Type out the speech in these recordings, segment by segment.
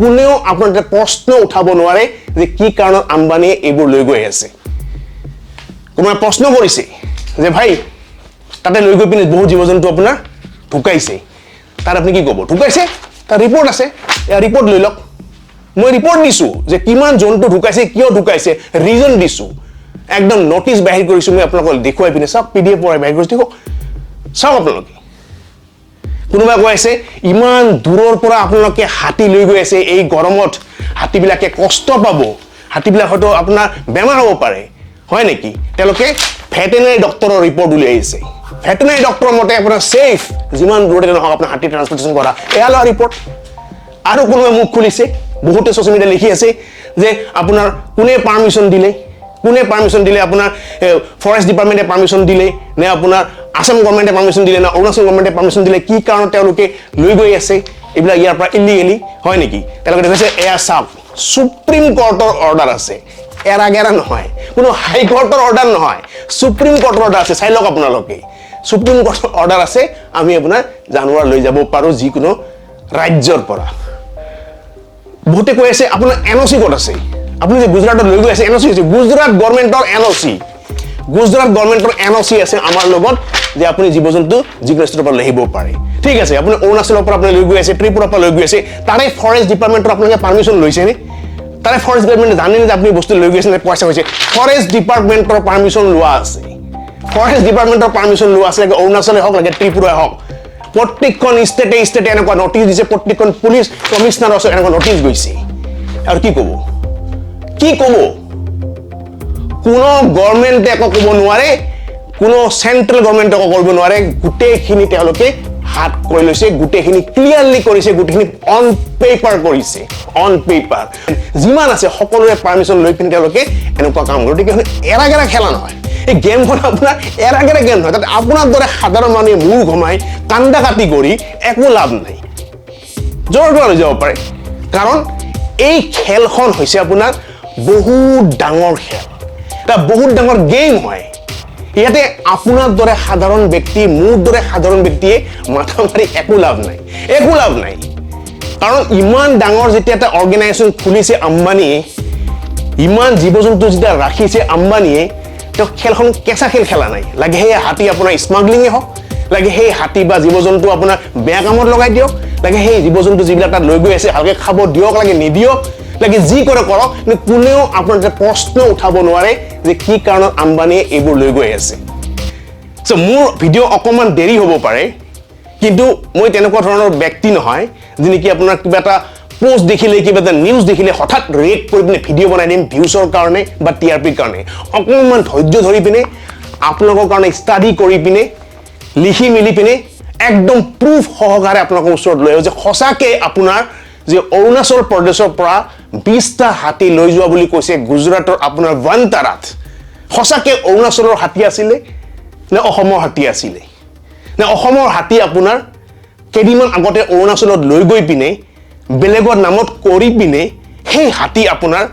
কোনেও আপোনাৰ প্ৰশ্ন উঠাব নোৱাৰে যে কি কাৰণত আম্বানীয়ে এইবোৰ লৈ গৈ আছে কোনোবাই প্ৰশ্ন কৰিছে যে ভাই তাতে লৈ গৈ পিনে বহুত জীৱ-জন্তু আপোনাৰ ঢুকাইছে তাৰ আপুনি কি ক'ব ঢুকাইছে তাৰ ৰিপৰ্ট আছে এই ৰিপৰ্ট লৈ লওক মই ৰিপৰ্ট দিছো যে কিমান জন্তু ঢুকাইছে কিয় ঢুকাইছে ৰিজন দিছো একদম নোটিছ বাহিৰ কৰিছো মই আপোনালোকক দেখুৱাই পিনে সব পিডিএফ পৰাই বাহিৰ কৰিছো সব আপোনালোকে কোনোবাই কৈ আছে ইমান দূৰৰ পৰা আপোনালোকে হাতী লৈ গৈ আছে এই গৰমত হাতীবিলাকে কষ্ট পাব হাতীবিলাক হয়তো আপোনাৰ বেমাৰ হ'ব পাৰে হয় নেকি তেওঁলোকে ভেটেনাৰী ডক্টৰৰ ৰিপৰ্ট উলিয়াইছে ভেটেনাৰী ডক্টৰৰ মতে আপোনাৰ সেফ যিমান দূৰতে নহওক আপোনাৰ হাতী ট্ৰান্সপোৰ্টেশ্যন কৰা এয়া লোৱা ৰিপৰ্ট আৰু কোনোবাই মুখ খুলিছে বহুতে ছ'চিয়েল মিডিয়া লিখি আছে যে আপোনাৰ কোনে পাৰমিশন দিলে আপোনাৰ ফৰেষ্ট ডিপাৰ্টমেণ্টে পাৰমিশন দিলে নে আপোনাৰ আসাম গভৰ্ণমেণ্টে পাৰমিশন দিলে না অৰুণাচল গভৰ্ণমেণ্টে পাৰমিশন দিলে কি কাৰণত তেওঁলোকে লৈ গৈ আছে এইবিলাক ইয়াৰ পৰা ইলিগেলি হয় নেকি তেওঁলোকে কৈছে এয়া চাওক সুপ্ৰিম কোৰ্টৰ অৰ্ডাৰ আছে এৰাগেৰা নহয় কোনো হাই কোৰ্টৰ অৰ্ডাৰ নহয় সুপ্ৰিম কোৰ্টৰ অৰ্ডাৰ আছে চাই লওক আপোনালোকে সুপ্ৰিম কোৰ্টৰ অৰ্ডাৰ আছে আমি আপোনাৰ জানুৱাৰ লৈ যাব পাৰো যিকোনো ৰাজ্যৰ পৰা বহুতে কৈ আছে আপোনাৰ এনঅ'চি ক'ত আছে আপুনি যে গুজৰাটত লৈ গৈ আছে এনঅ'চি আছে গুজৰাট গভৰ্ণমেণ্টৰ এনঅ'চি আছে আমাৰ লগত যে আপুনি জীৱ-জন্তু যিকোনো ষ্টেটৰ পৰা লৈ আহিব পাৰে ঠিক আছে আপুনি অৰুণাচলৰ পৰা আপুনি লৈ গৈ আছে ত্ৰিপুৰাৰ পৰা লৈ গৈ আছে তাৰে ফৰেষ্ট ডিপাৰ্টমেণ্টৰ আপোনালোকে পাৰমিশন লৈছে নে তাৰে ফৰেষ্ট ডিপাৰ্টমেণ্টে জানে যে আপুনি বস্তু লৈ গৈ আছে নে পইচা হৈছে ফৰেষ্ট ডিপাৰ্টমেণ্টৰ পাৰমিশন লোৱা আছে অৰুণাচলে হওক লাগে ত্ৰিপুৰাই হওক প্ৰত্যেকখন ষ্টেটে এনেকুৱা নটিচ দিছে প্ৰত্যেকখন পুলিচ কমিশনাৰৰ ওচৰত এনেকুৱা নটিচ গৈছে আৰু কি ক'ব কোনো গভৰ্ণমেণ্টে একো ক'ব নোৱাৰে কোনো চেন্ট্ৰেল গভৰ্ণমেণ্টে একো কৰিব নোৱাৰে গোটেইখিনি তেওঁলোকে হাত কৰি লৈছে গোটেইখিনি ক্লিয়াৰলি কৰিছে গোটেইখিনি অন পেপাৰ যিমান আছে সকলোৰে পাৰমিশন লৈ পিনে তেওঁলোকে এনেকুৱা কাম কৰে গতিকে এৰাগেৰা খেলা নহয় এই গেমখন আপোনাৰ এৰাগেৰা গেম নহয় তাতে আপোনাৰ দৰে সাধাৰণ মানুহে মূৰ ঘমাই কান্দা কাটি কৰি একো লাভ নাই জোৰ লৈ যাব পাৰে কাৰণ এই খেলখন হৈছে আপোনাৰ বহুত ডাঙৰ খেল এটা বহুত ডাঙৰ গেম হয় ইয়াতে আপোনাৰ দৰে সাধাৰণ ব্যক্তি মোৰ দৰে সাধাৰণ ব্যক্তিয়ে মাথা মাৰি একো লাভ নাই কাৰণ ইমান ডাঙৰ যেতিয়া এটা অৰ্গেনাইজেশ্যন খুলিছে আম্বানীয়ে ইমান জীৱ-জন্তু যেতিয়া ৰাখিছে আম্বানীয়ে তেওঁ খেলখন কেঁচা খেল খেলা নাই লাগে সেই হাতী আপোনাৰ স্মাগলিঙে হওক লাগে সেই হাতী বা জীৱ-জন্তু আপোনাৰ বেয়া কামত লগাই দিয়ক লাগে সেই জীৱ-জন্তু যিবিলাক তাত লৈ গৈ আছে ভালকে খাব দিয়ক লাগে নিদিয়ক লাগে যি কৰে কৰক কিন্তু কোনেও আপোনাৰ প্ৰশ্ন উঠাব নোৱাৰে যে কি কাৰণত আম্বানীয়ে এইবোৰ লৈ গৈ আছে মোৰ ভিডিঅ' অকণমান দেৰি হ'ব পাৰে কিন্তু মই তেনেকুৱা ধৰণৰ ব্যক্তি নহয় যে নেকি আপোনাৰ কিবা এটা পোষ্ট দেখিলে কিবা এটা নিউজ দেখিলে হঠাৎ ৰিয়েক্ট কৰি পিনে ভিডিঅ' বনাই দিম ভিউজৰ কাৰণে বা টিআৰপিৰ কাৰণে অকণমান ধৈৰ্য ধৰি পিনে আপোনালোকৰ কাৰণে ষ্টাডি কৰি পিনে লিখি মেলি পিনে একদম প্ৰুফ সহকাৰে আপোনালোকৰ ওচৰত লৈ যে সঁচাকৈ আপোনাৰ যে অৰুণাচল প্ৰদেশৰ পৰা 20টা হাতী লৈ যোৱা বুলি কৈছে গুজৰাটৰ আপোনাৰ ভান্তাৰাত সঁচাকৈ অৰুণাচলৰ হাতী আছিলে নে অসমৰ হাতী আছিলে নে অসমৰ হাতী আপোনাৰ কেইদিনমান আগতে অৰুণাচলত লৈ গৈ পিনে বেলেগৰ নামত কৰি পিনে সেই হাতী আপোনাৰ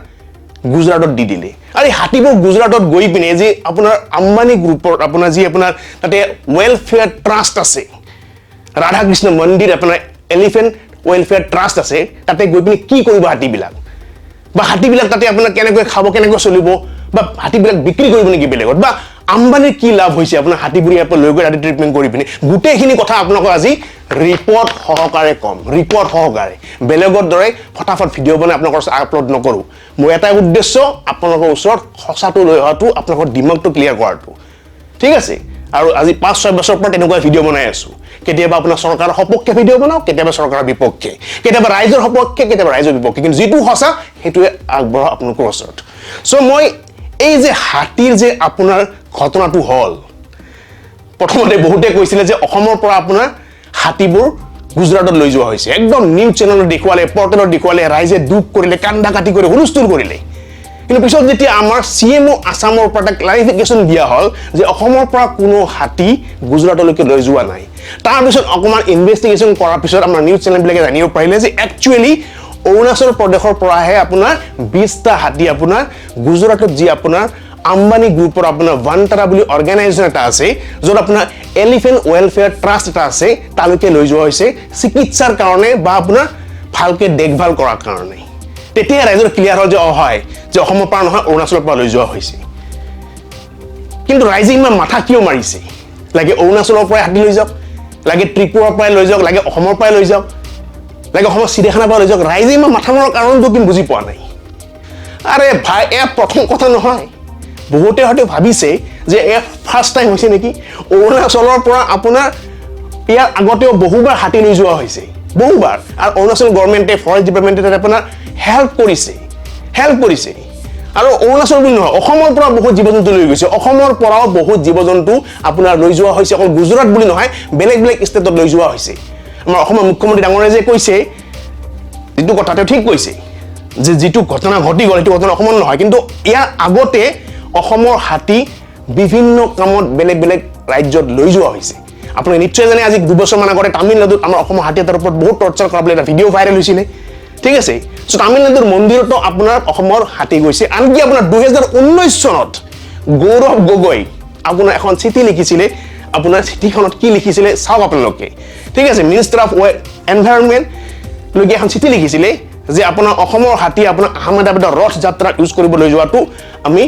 গুজৰাটত দি দিলে আৰু এই হাতীবোৰ গুজৰাটত গৈ পিনে যে আপোনাৰ আম্বানী গ্ৰুপৰ আপোনাৰ যি আপোনাৰ তাতে ৱেলফেয়াৰ ট্ৰাষ্ট আছে ৰাধা কৃষ্ণ মন্দিৰ আপোনাৰ এলিফেণ্ট ৱেলফেয়াৰ ট্ৰাষ্ট আছে তাতে গৈ পিনে কি কৰিব হাতীবিলাক বা হাতীবিলাক তাতে আপোনাৰ কেনেকৈ খাব কেনেকৈ চলিব বা হাতীবিলাক বিক্ৰী কৰিব নেকি বেলেগত বা আম্বানীৰ কি লাভ হৈছে আপোনাৰ হাতীবোৰ ইয়াৰ পৰা লৈ গৈ ৰাতি ট্ৰিটমেণ্ট কৰি পিনে গোটেইখিনি কথা আপোনালোকক আজি ৰিপৰ্ট সহকাৰে কম বেলেগৰ দৰে ফটাফট ভিডিঅ' বনাই আপোনালোকৰ ওচৰত আপলোড নকৰোঁ মোৰ এটাই উদ্দেশ্য আপোনালোকৰ ওচৰত সঁচাটো লৈ অহাটো আপোনালোকৰ দিমাগটো ক্লিয়াৰ কৰাটো ঠিক আছে আৰু আজি 5-6 বছৰৰ পৰা তেনেকুৱা ভিডিঅ' বনাই আছোঁ কেতিয়াবা আপোনাৰ চৰকাৰৰ সপক্ষে ভিডিঅ' বনাওঁ কেতিয়াবা চৰকাৰৰ বিপক্ষে কেতিয়াবা ৰাইজৰ সপক্ষে কেতিয়াবা ৰাইজৰ বিপক্ষে কিন্তু যিটো সঁচা সেইটোৱে আগবঢ়াওঁ আপোনালোকৰ ওচৰত মই এই যে হাতীৰ যে আপোনাৰ ঘটনাটো হ'ল প্ৰথমতে বহুতে কৈছিলে যে অসমৰ পৰা আপোনাৰ হাতীবোৰ গুজৰাটত লৈ যোৱা হৈছে একদম নিউজ চেনেলত দেখুৱালে পৰ্টেলত দেখুৱালে ৰাইজে দুখ কৰিলে কান্দা কাটি কৰি হুলস্থুল কৰিলে কিন্তু পিছত যেতিয়া আমাৰ CMO আসামৰ পৰা ক্লাৰিফিকেশ্যন দিয়া হ'ল যে অসমৰ পৰা কোনো হাতী গুজৰাটলৈকে লৈ যোৱা নাই তাৰপিছত অকণমান ইনভেষ্টিগেশ্যন কৰাৰ পিছত আমাৰ নিউজ চেনেলবিলাকে জানিব পাৰিলে যে একচুৱেলি অৰুণাচল প্ৰদেশৰ পৰাহে আপোনাৰ 20টা হাতী আপোনাৰ গুজৰাটত যি আপোনাৰ আম্বানী গ্ৰুপৰ আপোনাৰ ভান্তাৰা বুলি অৰ্গেনাইজেশ্যন এটা আছে য'ত আপোনাৰ এলিফেণ্ট ৱেলফেয়াৰ ট্ৰাষ্ট এটা আছে তালৈকে লৈ যোৱা হৈছে চিকিৎসাৰ কাৰণে বা আপোনাৰ ভালকে দেখভাল কৰাৰ কাৰণে তেতিয়া ৰাইজৰ ক্লিয়াৰ হ'ল যে হয় যে অসমৰ পৰা নহয় অৰুণাচলৰ পৰা লৈ যোৱা হৈছে কিন্তু ৰাইজে ইমান মাথা কিয় মাৰিছে লাগে অৰুণাচলৰ পৰা হাতী লৈ যাওক লাগে ত্ৰিপুৰাৰ পৰা লৈ যাওক লাগে অসমৰ পৰা লৈ যাওক লাগে অসমৰ চিৰিয়াখানাৰ পৰা লৈ যাওক ৰাইজে ইমান মাথা মাৰাৰ কাৰণটো কিন্তু বুজি পোৱা নাই আৰে ভাই এয়া প্ৰথম কথা নহয় বহুতে হয়তো ভাবিছে যে এয়া ফাৰ্ষ্ট টাইম হৈছে নেকি অৰুণাচলৰ পৰা আপোনাৰ ইয়াৰ আগতেও বহুবাৰ হাতী লৈ যোৱা হৈছে বহুবাৰ আৰু অৰুণাচল গভৰ্ণমেণ্টে ফৰেষ্ট ডিপাৰ্টমেণ্টে আপোনাৰ হেল্প কৰিছে আৰু অৰুণাচল বুলি নহয় অসমৰ পৰা বহুত জীৱ-জন্তু লৈ গৈছে অসমৰ পৰাও বহুত জীৱ-জন্তু আপোনাৰ লৈ যোৱা হৈছে অকল গুজৰাট বুলি নহয় বেলেগ ষ্টেটত লৈ যোৱা হৈছে আমাৰ অসমৰ মুখ্যমন্ত্ৰী ডাঙৰে যে কৈছে যিটো কথা তেওঁ ঠিক কৈছে যে যিটো ঘটনা ঘটি গ'ল এইটো ঘটনা অসমৰ নহয় কিন্তু ইয়াৰ আগতে অসমৰ হাতী বিভিন্ন কামত বেলেগ ৰাজ্যত লৈ যোৱা হৈছে আপুনি নিশ্চয় জানে আজি 2 বছৰমান আগতে তামিলনাডুত আমাৰ অসমৰ হাতী এটাৰ ওপৰত বহুত টৰ্চাৰ কৰা বুলি এটা ভিডিঅ' ভাইৰেল হৈছিলে ঠিক আছে সো তামিলনাডুৰ মন্দিৰতো আপোনাৰ অসমৰ হাতী গৈছে আনকি আপোনাৰ 2019 চনত গৌৰৱ গগৈ আপোনাৰ এখন চিঠি লিখিছিলে আপোনাৰ চিঠিখনত কি লিখিছিলে চাওক আপোনালোকে ঠিক আছে মিনিষ্টাৰ অফ এনভাইৰনমেন্ট লোকে এখন চিঠি লিখিছিলে যে আপোনাৰ অসমৰ হাতী আপোনাৰ আহমেদাবাদৰ ৰথ যাত্ৰা ইউজ কৰিবলৈ যোৱাটো আমি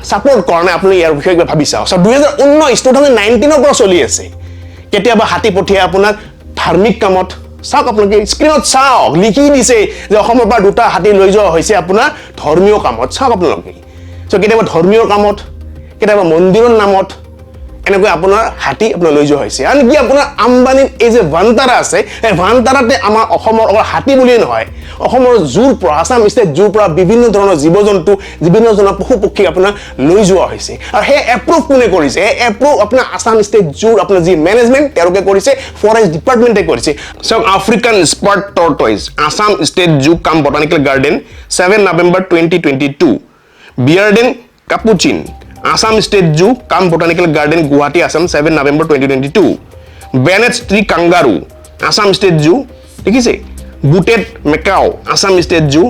সাপোৰ্ট কৰা নাই আপুনি ইয়াৰ বিষয়ে ভাবি চাওক 2019 পৰা চলি আছে কেতিয়াবা হাতী পঠিয়াই আপোনাৰ ধাৰ্মিক কামত চাওক আপোনালোকে স্ক্ৰীনত চাওক লিখি দিছে যে অসমৰ পৰা দুটা হাতী লৈ যোৱা হৈছে আপোনাৰ ধৰ্মীয় কামত চাওক আপোনালোকে সো কেতিয়াবা ধৰ্মীয় কামত কেতিয়াবা মন্দিৰৰ নামত এনেকৈ আপোনাৰ হাতী আপোনাৰ লৈ যোৱা হৈছে আনকি আপোনাৰ আম্বানীৰ এই যে ভান্তাৰা আছে এই ভান্তাৰাতে আমাৰ অসমৰ অকল হাতী বুলিয়ে নহয় অসমৰ জুৰ পৰা আসাম ষ্টেট জুৰ পৰা বিভিন্ন ধৰণৰ জীৱ-জন্তু বিভিন্ন ধৰণৰ পশু পক্ষী আপোনাৰ লৈ যোৱা হৈছে আৰু সেই এপ্ৰুভ কোনে কৰিছে এই এপ্ৰুভ আপোনাৰ আসাম ষ্টেট জুৰ আপোনাৰ যি মেনেজমেন্ট তেওঁলোকে কৰিছে ফৰেষ্ট ডিপাৰ্টমেন্টে কৰিছে সব African স্পাৰ্ট tortoise Assam state zoo কাম botanical garden 7 November 2022 বিয়াৰ্ডেন কাপুচিন Assam State Zoo, Kam Botanical Garden, Guwahati, Assam, 7 November 2022. Bennett's Tree Kangaroo, Assam State Zoo. ठीक है Booted Macaw, Assam State Zoo.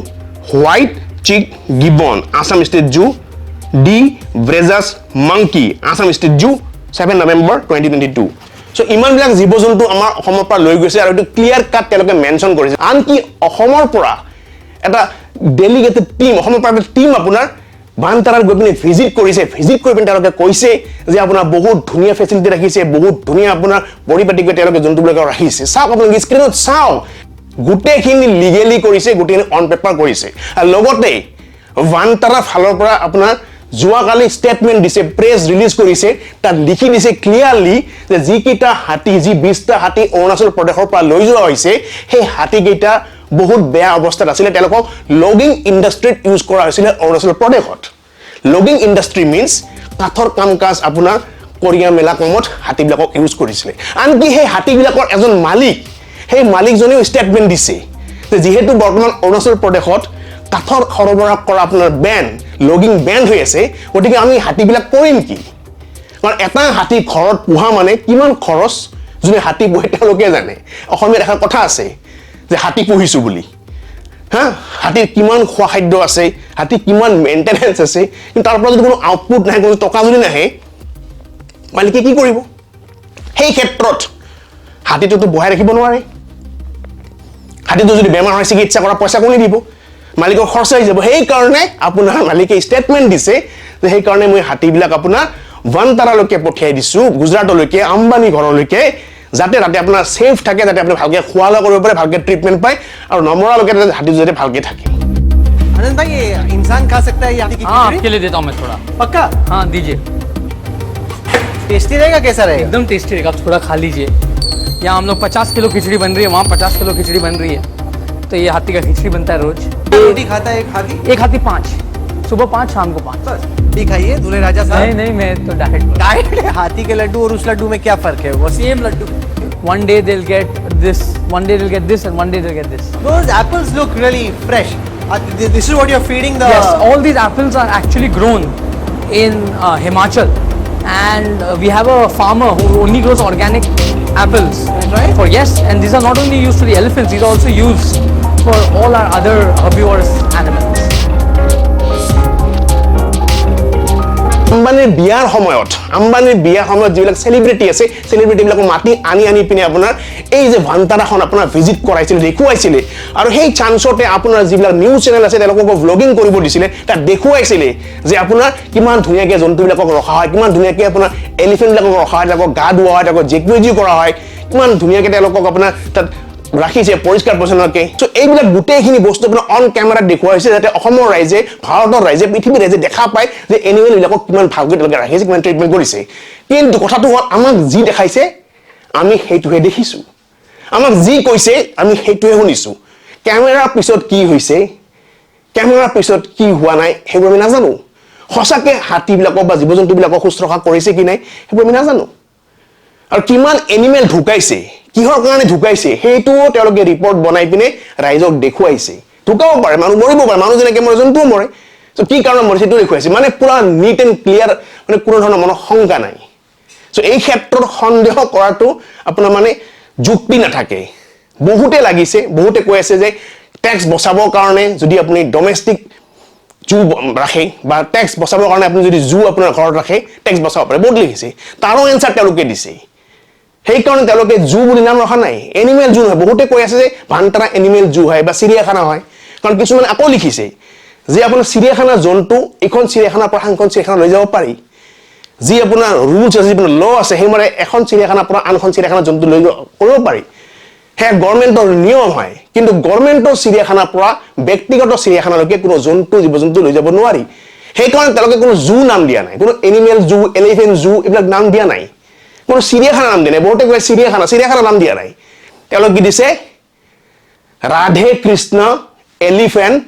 White Cheek Gibbon, Assam State Zoo. D. Brazos Monkey, Assam State Zoo, 7 November 2022. So ইমান বিলাক জীৱ-জন্তু আমাৰ অসমৰ পৰা লৈ গৈছে আৰু এটো ক্লিয়াৰ কাট তেওঁলোকে মেনশন কৰিছে আনকি অসমৰ পৰা এটা ডেলিগেটেড টিম অসমৰ পৰা এটা টিম আপোনাৰ Vantara গৈ পিনে ভিজিট কৰি পিনে তেওঁলোকে কৈছে যে আপোনাৰ বহুত ধুনীয়া ফেসিলিটি ৰাখিছে বহুত ধুনীয়া আপোনাৰ পৰিপাটিকৈ তেওঁলোকে জন্তুবিলাক ৰাখিছে চাওক আপোনালোকে স্ক্ৰীনত চাওক গুটেখিনি লিগেলি কৰিছে গুটেখিনি অন পেপাৰ কৰিছে আৰু লগতে ভান্তাৰা ফালৰ পৰা আপোনাৰ যোৱাকালি ষ্টেটমেন্ট দিছে প্ৰেছ ৰিলিজ কৰিছে তাত লিখি দিছে ক্লিয়াৰলি যে যি কিটা হাতী যি 20টা হাতী অৰুণাচল প্ৰদেশৰ পৰা লৈ যোৱা হৈছে সেই হাতী কেইটা বহুত বেয়া অৱস্থাত আছিল তেওঁলোকক লগিং ইন্ডাষ্ট্ৰিত ইউজ কৰা হৈছিল অৰুণাচল প্ৰদেশত লগিং ইন্ডাষ্ট্ৰি মিন্স কাঠৰ কামকাজ আপোনাৰ কৰিয়া মেলা কামত হাতীবিলাকক ইউজ কৰিছিল আনকি সেই হাতীবিলাকৰ এজন মালিক সেই মালিকজনেও ষ্টেটমেন্ট দিছে যে যেহেতু বৰ্তমান অৰুণাচল প্ৰদেশত কাঠৰ সৰবৰাহ কৰা আপোনাৰ বেন লগিং বেন হৈ আছে গতিকে আমি হাতীবিলাক কৰিম কি কাৰণ এটা হাতী ঘৰত পোহা মানে কিমান খৰচ যোনে হাতী পোহে তেওঁলোকে জানে অসমীয়া এটা কথা আছে যে হাতী পুহিছো বুলি হাতীৰ কিমান খোৱা খাদ্য আছে হাতী কিমান মেইনটেনেন্স আছে কিন্তু তাৰ পৰা যদি কোনো আউটপুট নাই কোনো টকা যদি নাহে মালিকে কি কৰিব সেই ক্ষেত্ৰত হাতীটোতো বহাই ৰাখিব নোৱাৰে হাতীটো যদি বেমাৰ হয় চিকিৎসা কৰা পইচা কোনে দিব মালিকৰ খৰচ হৈ যাব সেই কাৰণে আপোনাৰ মালিকে ষ্টেটমেন্ট দিছে যে সেই কাৰণে মই হাতীবিলাক আপোনাৰ ভান্তাৰালৈকে পঠিয়াই দিছো গুজৰাটলৈকে আম্বানী ঘৰলৈকে যাতে ৰাতে আপোনাৰ সেফ থাকে যাতে আপুনি ভালকে খোৱালা কৰিব পাৰে ভালকে ট্ৰিটমেন্ট পায় আৰু নমৰালৈকে হাতী যাতে ভালকে থাকে आनंद भाई ये इंसान खा सकता है ये हाथी की हाँ खिचड़ी? आपके लिए देता हूँ मैं थोड़ा पक्का हाँ दीजिए टेस्टी रहेगा कैसा रहेगा एकदम टेस्टी रहेगा आप थोड़ा खा लीजिए यहाँ हम लोग 50 किलो खिचड़ी बन रही है वहाँ 50 किलो खिचड़ी बन रही है तो ये हाथी का खिचड़ी बनता है रोज रोटी खाता है एक हाथी 5 सुबह 5 शाम को 5 बस ठीक खाइए दूल्हे राजा साहब नहीं नहीं मैं तो डाइट डाइट हाथी के लड्डू और उस लड्डू में क्या फर्क है वो सेम लड्डू one day they'll get this and one day they'll get this those apples look really fresh this is what you're feeding the yes all these apples are actually grown in Himachal and we have a farmer who only grows organic apples right for yes and these are not only used for the elephants these are also used for all our other herbivorous animals Ambani আম্বানীৰ বিয়াৰ সময়ত যিবিলাক celebrity আছে চেলিব্ৰিটিবিলাকক মাতি আনি পিনে আপোনাৰ এই যে ভান্তাৰাখন আপোনাৰ ভিজিট কৰাইছিলে দেখুৱাইছিলে আৰু সেই চান্সতে আপোনাৰ যিবিলাক নিউজ চেনেল আছে তেওঁলোকক ভ্লগিং কৰিব দিছিলে তাত দেখুৱাইছিলে যে আপোনাৰ কিমান ধুনীয়াকৈ জন্তুবিলাকক ৰখা হয় কিমান ধুনীয়াকৈ আপোনাৰ এলিফেণ্টবিলাকক ৰখা হয় তেওঁলোকক গা ধুওৱা হয় তেওঁলোকক জেকুৱেজি কৰা হয় কিমান ধুনীয়াকৈ তেওঁলোকক আপোনাৰ তাত ৰাখিছে পৰিষ্কাৰ পৰিচ্ছন্নকে সো এইবিলাক গোটেইখিনি বস্তু আপোনাৰ অন কেমেৰাত দেখুৱাইছে যাতে অসমৰ ৰাইজে ভাৰতৰ ৰাইজে পৃথিৱীৰ ৰাইজে দেখা পায় যে এনিমেল বিলাকক কিমান ভালকৈ তেওঁলোকে ৰাখিছে কিমান ট্ৰিটমেণ্ট কৰিছে কিন্তু কথাটো হ'ল আমাক যি দেখাইছে আমি সেইটোহে দেখিছো আমাক যি কৈছে আমি সেইটোহে শুনিছো কেমেৰাৰ পিছত কি হৈছে কেমেৰাৰ পিছত কি হোৱা নাই সেইবোৰ আমি নাজানো সঁচাকৈ হাতীবিলাকক বা জীৱ জন্তুবিলাকক শুশ্ৰূষা কৰিছে কি নাই সেইবোৰ আমি নাজানো আৰু কিমান এনিমেল ঢুকাইছে কিহৰ কাৰণে ঢুকাইছে সেইটোও তেওঁলোকে ৰিপৰ্ট বনাই পিনে ৰাইজক দেখুৱাইছে ঢুকাব পাৰে মানুহ মৰিব পাৰে মানুহ যেনেকৈ মৰে জন্তুও মৰে তো কি কাৰণে মৰিছে সেইটো দেখুৱাইছে মানে পুৰা নিট এণ্ড ক্লিয়াৰ মানে কোনো ধৰণৰ মনৰ শংকা নাই তো এই ক্ষেত্ৰত সন্দেহ কৰাটো আপোনাৰ মানে যুক্তি নাথাকে বহুতে লাগিছে বহুতে কৈ আছে যে টেক্স বচাবৰ কাৰণে যদি আপুনি ডমেষ্টিক জু ৰাখে বা টেক্স বচাবৰ কাৰণে আপুনি যদি জু আপোনাৰ ঘৰত ৰাখে টেক্স বচাব পাৰে বহুত লিখিছে তাৰো এনচাৰ তেওঁলোকে দিছে সেইকাৰণে তেওঁলোকে জু বুলি নাম ৰখা নাই এনিমেল জু নহয় বহুতে কৈ আছে যে ভান্তাৰা এনিমেল জু হয় বা চিৰিয়াখানা হয় কাৰণ কিছুমানে আকৌ লিখিছে যে আপোনাৰ চিৰিয়াখানা জন্তু এখন চিৰিয়াখানাৰ পৰা আনখন চিৰিয়াখানা লৈ যাব পাৰি যি আপোনাৰ ৰুলছ আছে যিবোৰ ল আছে সেইমতে এখন চিৰিয়াখানাৰ পৰা আনখন চিৰিয়াখানা জন্তু লৈ কৰিব পাৰি হে গভৰ্ণমেণ্টৰ নিয়ম হয় কিন্তু গভৰ্ণমেণ্টৰ চিৰিয়াখানাৰ পৰা ব্যক্তিগত চিৰিয়াখানালৈকে কোনো জন্তু জীৱ জন্তু লৈ যাব নোৱাৰি সেইকাৰণে তেওঁলোকে কোনো জু নাম দিয়া নাই কোনো এনিমেল জু এলিফেণ্ট জু এইবিলাক নাম দিয়া নাই কোনো চিৰিয়াখানা নাম দিয়া নাই বহুতে কয় চিৰিয়াখানা নাম দিয়া নাই তেওঁলোকে কি দিছে Radhe Krishna elephant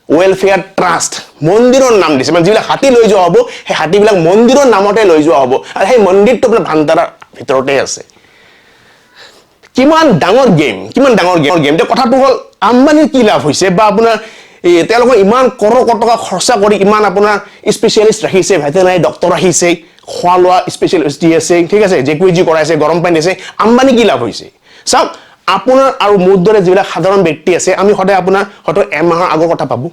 welfare trust মন্দিৰৰ নাম দিছে মানে যিবিলাক হাতী লৈ যোৱা হ'ব সেই হাতীবিলাক মন্দিৰৰ নামতে লৈ যোৱা হ'ব আৰু সেই মন্দিৰটো আপোনাৰ ভান্তাৰাৰ ভিতৰতে আছে কিমান ডাঙৰ গেম এতিয়া কথাটো হ'ল আম্বানীৰ কি লাভ হৈছে বা আপোনাৰ তেওঁলোকে ইমান কৰৰ টকা খৰচা কৰি ইমান আপোনাৰ স্পেচিয়েলিষ্ট ৰাখিছে ভেটেনাৰী ডক্টৰ ৰাখিছে খোৱা লোৱা স্পেচিয়েলিষ্ট দি আছে ঠিক আছে জেকুৱেজি কৰাইছে গৰম পানী দিছে আম্বানী কি লাভ হৈছে চাওক আপোনাৰ আৰু মোৰ দৰে যিবিলাক সাধাৰণ ব্যক্তি আছে আমি সদায় আপোনাৰ হয়তো এমাহৰ আগৰ কথা ভাবোঁ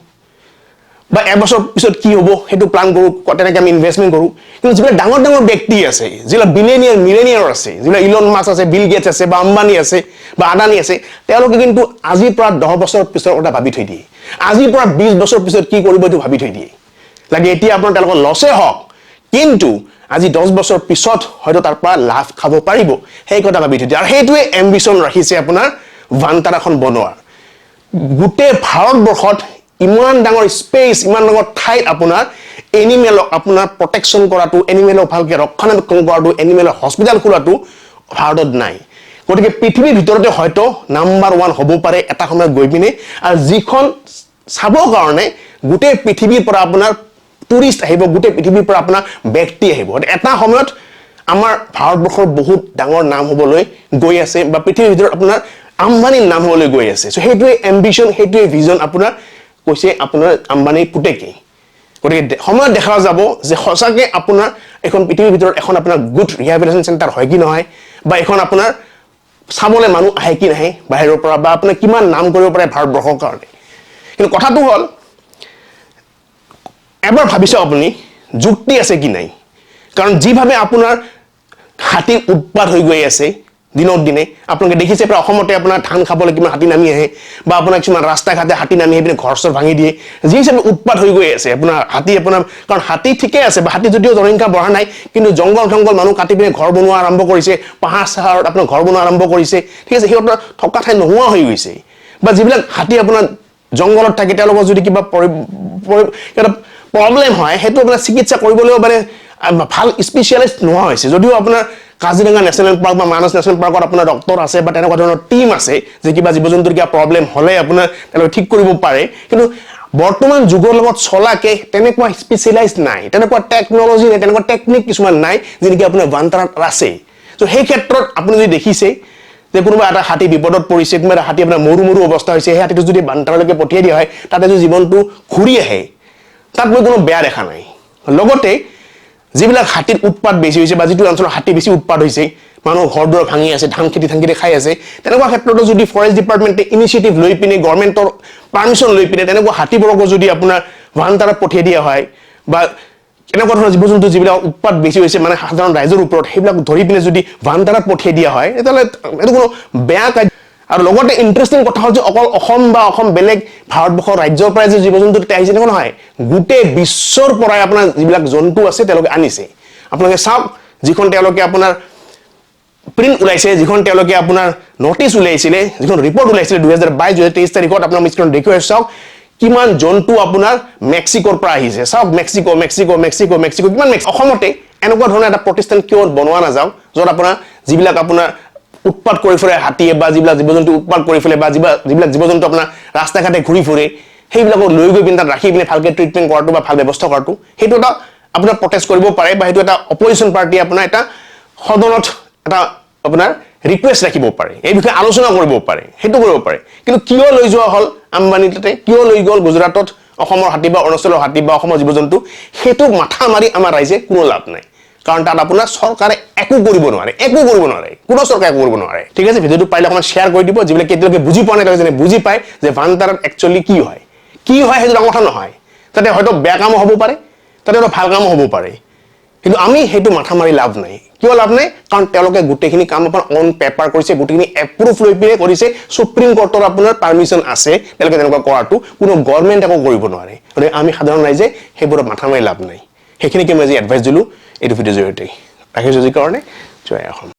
বা এবছৰ পিছত কি হ'ব সেইটো প্লান কৰোঁ তেনেকৈ আমি ইনভেষ্টমেণ্ট কৰোঁ কিন্তু যিবিলাক ডাঙৰ ব্যক্তি আছে যিবিলাক মিলেনিয়াৰ আছে যিবিলাক ইলন মাস্ক আছে বিল গেটছ আছে বা আম্বানী আছে বা আদানী আছে তেওঁলোকে কিন্তু আজিৰ পৰা 10 বছৰ পিছৰ কথা ভাবি থৈ দিয়ে আজিৰ পৰা 20 বছৰ পিছত কি কৰিব এইটো ভাবি থৈ দিয়ে লাগে এতিয়া আপোনাৰ তেওঁলোকৰ লছে হওক কিন্তু আজি 10 বছৰ পিছত হয়তো তাৰ পৰা লাভ খাব পাৰিব সেই কথা ভাবি থৈ দিয়ে আৰু সেইটোৱে এম্বিশ্যন ৰাখিছে আপোনাৰ ভান্তাৰাখন বনোৱাৰ গোটেই ভাৰতবৰ্ষত ইমান ডাঙৰ স্পেচ ইমান ডাঙৰ ঠাইত আপোনাৰ এনিমেলক আপোনাৰ প্ৰটেকশ্যন কৰাটো এনিমেলক ভালকৈ ৰক্ষণাবেক্ষণ কৰাটো এনিমেলৰ হস্পিটেল খোলাটো ভাৰতত নাই গতিকে পৃথিৱীৰ ভিতৰতে হয়তো নাম্বাৰ 1 হ'ব পাৰে এটা সময়ত গৈ পিনে আৰু যিখন চাবৰ কাৰণে গোটেই পৃথিৱীৰ পৰা আপোনাৰ টুৰিষ্ট আহিব গোটেই পৃথিৱীৰ পৰা আপোনাৰ ব্যক্তি আহিব এটা সময়ত আমাৰ ভাৰতবৰ্ষৰ বহুত ডাঙৰ নাম হ'বলৈ গৈ আছে বা পৃথিৱীৰ ভিতৰত আপোনাৰ আম্বানীৰ নাম হ'বলৈ গৈ আছে চ' সেইটোৱে এম্বিশ্যন সেইটোৱে ভিজন আপোনাৰ কৈছে আপোনাৰ আম্বানীৰ পুতেকে গতিকে সময়ত দেখা যাব যে সঁচাকৈ আপোনাৰ এখন পৃথিৱীৰ ভিতৰত এখন আপোনাৰ গুড ৰিহেবিলিটেশ্যন চেণ্টাৰ হয় কি নহয় বা এখন আপোনাৰ চাবলৈ মানুহ আহে কি নাহে বাহিৰৰ পৰা বা আপোনাৰ কিমান নাম কৰিব পাৰে ভাৰতবৰ্ষৰ কাৰণে কিন্তু কথাটো হ'ল এবাৰ ভাবি চাওক আপুনি যুক্তি আছে কি নাই কাৰণ যিভাৱে আপোনাৰ হাতীৰ উৎপাত হৈ গৈ আছে দিনক দিনে আপোনালোকে দেখিছে প্ৰায় অসমতে আপোনাৰ ধান খাবলৈ কিমান হাতী নামি আহে বা আপোনাৰ কিছুমান ৰাস্তা ঘাটে হাতী নামি আহি পিনে ঘৰ চৰ ভাঙি দিয়ে যি হিচাপে উৎপাত হৈ গৈ আছে আপোনাৰ হাতী আপোনাৰ কাৰণ হাতী ঠিকে আছে বা হাতী যদিও জনসংখ্যা বঢ়া নাই কিন্তু জংঘল মানুহ কাটি পিনে ঘৰ বনোৱা আৰম্ভ কৰিছে পাহাৰ চাহাৰত আপোনাৰ ঘৰ বনোৱা আৰম্ভ কৰিছে ঠিক আছে সিহঁতৰ থকা ঠাই নোহোৱা হৈ গৈছে বা যিবিলাক হাতী আপোনাৰ জংঘলত থাকে তেওঁলোকৰ যদি কিবা প্ৰব্লেম হয় সেইটো আপোনাৰ চিকিৎসা কৰিবলৈও মানে ভাল স্পেচিয়েলিষ্ট নোহোৱা হৈছে যদিও আপোনাৰ কাজিৰঙা নেশ্যনেল পাৰ্ক বা মানস নেশ্যনেল পাৰ্কত আপোনাৰ ডক্টৰ আছে বা তেনেকুৱা ধৰণৰ টিম আছে যে কিবা জীৱ জন্তুৰ কিবা প্ৰব্লেম হ'লে আপোনাৰ তেওঁলোকে ঠিক কৰিব পাৰে কিন্তু বৰ্তমান যুগৰ লগত চলাকে তেনেকুৱা স্পেচিয়েলাইজ নাই তেনেকুৱা টেকন'লজি নাই তেনেকুৱা টেকনিক কিছুমান নাই যেনেকৈ আপোনাৰ ভান্তাৰাত আছে চ' সেই ক্ষেত্ৰত আপুনি যদি দেখিছে যে কোনোবা এটা হাতী বিপদত পৰিছে কোনোবা এটা হাতী আপোনাৰ মৰু অৱস্থা হৈছে সেই হাতীটো যদি ভান্তাৰালৈকে পঠিয়াই দিয়া হয় তাতে যদি জীৱনটো ঘূৰি আহে তাত মই কোনো বেয়া দেখা নাই লগতে যিবিলাক হাতীৰ উৎপাত বেছি হৈছে বা যিটো অঞ্চলৰ হাতী বেছি উৎপাত হৈছে মানুহৰ ঘৰ দুৱাৰ ভাঙি আছে ধান খেতি খাই আছে তেনেকুৱা ক্ষেত্ৰতো যদি ফৰেষ্ট ডিপাৰ্টমেণ্টে ইনিচিয়েটিভ লৈ পিনে গভৰ্ণমেণ্টৰ পাৰ্মিশ্যন লৈ পিনে তেনেকুৱা হাতীবোৰকো যদি আপোনাৰ ভান্তাৰাত পঠিয়াই দিয়া হয় বা এনেকুৱা ধৰণৰ জীৱ-জন্তু যিবিলাক উৎপাত বেছি হৈছে মানে সাধাৰণ ৰাইজৰ ওপৰত সেইবিলাক ধৰি পিনে যদি ভান্তাৰাত পঠিয়াই দিয়া হয় তেতিয়াহ'লে এইটো কোনো বেয়া কাৰ্য আৰু লগতে ইণ্টাৰেষ্টিং কথা হ'ল যে অকল অসম বা অসম বেলেগ ভাৰতবৰ্ষৰ ৰাজ্যৰ পৰাই যে জীৱ-জন্তু আহিছে তেনেকুৱা নহয় গোটেই বিশ্বৰ পৰাই আপোনাৰ যিবিলাক জন্তু আছে তেওঁলোকে আনিছে আপোনালোকে চাওক যিখন তেওঁলোকে আপোনাৰ প্ৰিণ্ট ওলাইছে যিখন তেওঁলোকে আপোনাৰ নটিচ ওলাইছিলে যিখন ৰিপৰ্ট ওলাইছিলে 2022-2023 তাৰিখত আপোনাৰ মিছখন দেখুৱাই চাওক কিমান জন্তু আপোনাৰ মেক্সিকোৰ পৰা আহিছে চাওক মেক্সিকো কিমান অসমতে এনেকুৱা ধৰণৰ এটা প্ৰতিষ্ঠান কিয় বনোৱা নাযাওক য'ত আপোনাৰ যিবিলাক আপোনাৰ উৎপাত কৰি ফুৰে হাতীয়ে বা যিবিলাক জীৱ-জন্তু উৎপাত কৰি ফুৰে বা যিবিলাক জীৱ-জন্তু আপোনাৰ ৰাস্তা ঘাটে ঘূৰি ফুৰে সেইবিলাকক লৈ গৈ পিনে তাত ৰাখি পিনে ভালকৈ ট্ৰিটমেণ্ট কৰাটো বা ভাল ব্যৱস্থা কৰাটো সেইটো এটা আপোনাৰ প্ৰটেষ্ট কৰিব পাৰে বা সেইটো এটা অপজিশ্যন পাৰ্টি আপোনাৰ এটা সদনত এটা আপোনাৰ ৰিকুৱেষ্ট ৰাখিব পাৰে এই বিষয়ে আলোচনা কৰিব পাৰে সেইটো কৰিব পাৰে কিন্তু কিয় লৈ যোৱা হ'ল আম্বানী তাতে কিয় লৈ গ'ল গুজৰাটত অসমৰ হাতী বা অৰুণাচলৰ হাতী বা অসমৰ জীৱ-জন্তু সেইটো মাথা মাৰি আমাৰ ৰাইজে কোনো লাভ নাই কাৰণ তাত আপোনাৰ চৰকাৰে একো কৰিব নোৱাৰে কোনো চৰকাৰে একো কৰিব নোৱাৰে ঠিক আছে ভিডিঅ'টো পাৰিলে অকণমান শ্বেয়াৰ কৰি দিব যিবিলাক কেতিয়ালৈকে বুজি পোৱা নাই তেওঁলোকে বুজি পায় যে ভান্তাৰাত একচুৱেলি কি হয় সেইটো ডাঙৰ কথা নহয় তাতে হয়তো বেয়া কামো হ'ব পাৰে তাতে হয়তো ভাল কামো হ'ব পাৰে কিন্তু আমি সেইটো মাথা মাৰি লাভ নাই কিয় লাভ নাই কাৰণ তেওঁলোকে গোটেইখিনি কাম আপোনাৰ অন পেপাৰ কৰিছে গোটেইখিনি এপ্ৰুভ লৈ পিনে কৰিছে সুপ্ৰিম কোৰ্টৰ আপোনাৰ পাৰ্মিশ্যন আছে তেওঁলোকে তেনেকুৱা কৰাটো কোনো গভৰ্ণমেণ্ট একো কৰিব নোৱাৰে গতিকে আমি সাধাৰণ ৰাইজে সেইবোৰত মাথা মাৰি লাভ নাই সেইখিনিকে মই আজি এডভাইচ দিলোঁ এইটো ভিডিঅ'ৰ জৰিয়তে ৰাখিছোঁ যি কাৰণে জয় অসম